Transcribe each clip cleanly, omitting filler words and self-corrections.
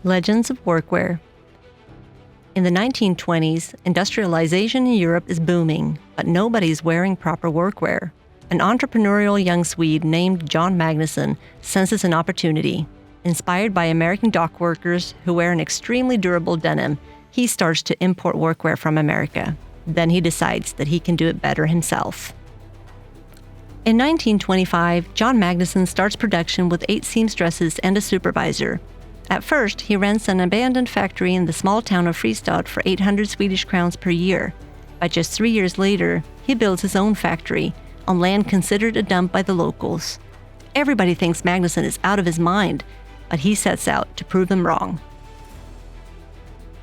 Legends of workwear. In the 1920s, industrialization in Europe is booming, but nobody's wearing proper workwear. An entrepreneurial young Swede named John Magnusson senses an opportunity. Inspired by American dock workers who wear an extremely durable denim, he starts to import workwear from America. Then he decides that he can do it better himself. In 1925, John Magnusson starts production with 8 seamstresses and a supervisor. At first, he rents an abandoned factory in the small town of Fristad for 800 Swedish crowns per year. But just 3 years later, he builds his own factory on land considered a dump by the locals. Everybody thinks Magnusson is out of his mind, but he sets out to prove them wrong.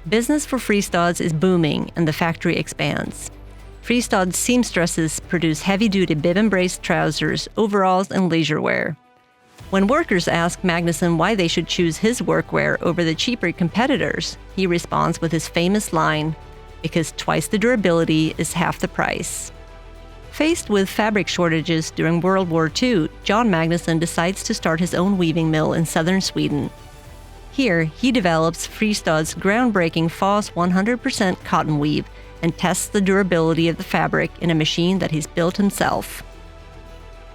Business for Fristads is booming and the factory expands. Fristads seamstresses produce heavy-duty bib-embraced trousers, overalls, and leisure wear. When workers ask Magnusson why they should choose his workwear over the cheaper competitors, he responds with his famous line, "Because twice the durability is half the price." Faced with fabric shortages during World War II, John Magnusson decides to start his own weaving mill in southern Sweden. Here, he develops Fristads' groundbreaking Foss 100% cotton weave and tests the durability of the fabric in a machine that he's built himself.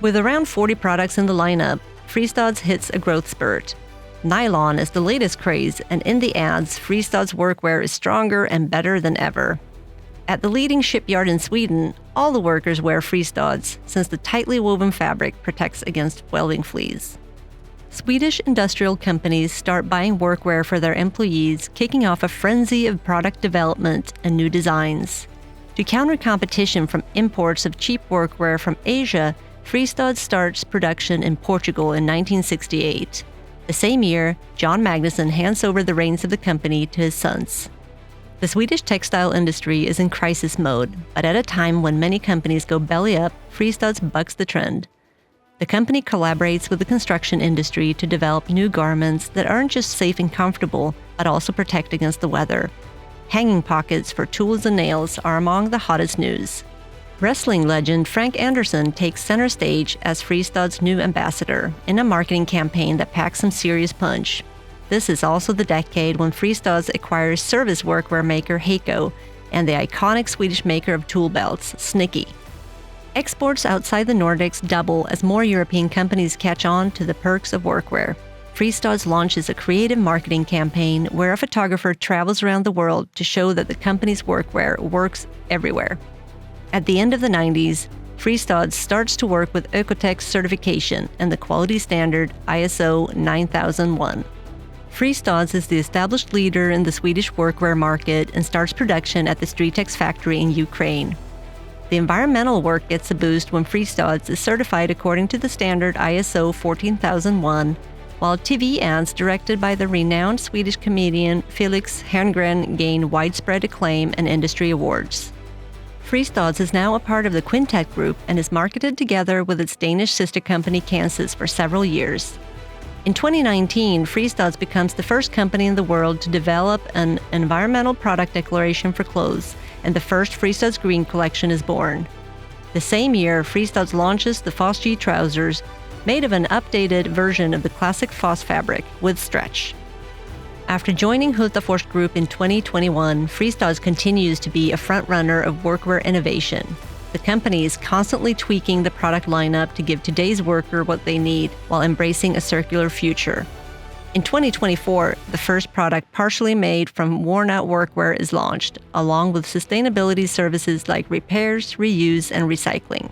With around 40 products in the lineup, Fristads hits a growth spurt. Nylon is the latest craze, and in the ads, Fristads workwear is stronger and better than ever. At the leading shipyard in Sweden, all the workers wear Fristads, since the tightly woven fabric protects against welding fleas. Swedish industrial companies start buying workwear for their employees, kicking off a frenzy of product development and new designs. To counter competition from imports of cheap workwear from Asia, Fristads starts production in Portugal in 1968. The same year, John Magnusson hands over the reins of the company to his sons. The Swedish textile industry is in crisis mode, but at a time when many companies go belly up, Fristads bucks the trend. The company collaborates with the construction industry to develop new garments that aren't just safe and comfortable, but also protect against the weather. Hanging pockets for tools and nails are among the hottest news. Wrestling legend Frank Anderson takes center stage as Fristads' new ambassador in a marketing campaign that packs some serious punch. This is also the decade when Fristads acquires service workwear maker Heiko and the iconic Swedish maker of tool belts, Snicky. Exports outside the Nordics double as more European companies catch on to the perks of workwear. Fristads launches a creative marketing campaign where a photographer travels around the world to show that the company's workwear works everywhere. At the end of the 90s, Fristads starts to work with Oecotec certification and the quality standard ISO 9001. Fristads is the established leader in the Swedish workwear market and starts production at the Stritex factory in Ukraine. The environmental work gets a boost when Fristads is certified according to the standard ISO 14001, while TV ads directed by the renowned Swedish comedian Felix Herngren gain widespread acclaim and industry awards. Fristads is now a part of the Quintet Group and is marketed together with its Danish sister company Kansas for several years. In 2019, Fristads becomes the first company in the world to develop an environmental product declaration for clothes, and the first Fristads Green collection is born. The same year, Fristads launches the Foss G trousers, made of an updated version of the classic Foss fabric with stretch. After joining Hultafors Group in 2021, Fristads continues to be a front-runner of workwear innovation. The company is constantly tweaking the product lineup to give today's worker what they need while embracing a circular future. In 2024, the first product partially made from worn-out workwear is launched, along with sustainability services like repairs, reuse, and recycling.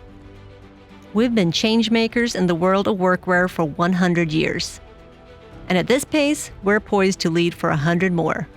We've been changemakers in the world of workwear for 100 years. And at this pace, we're poised to lead for 100 more.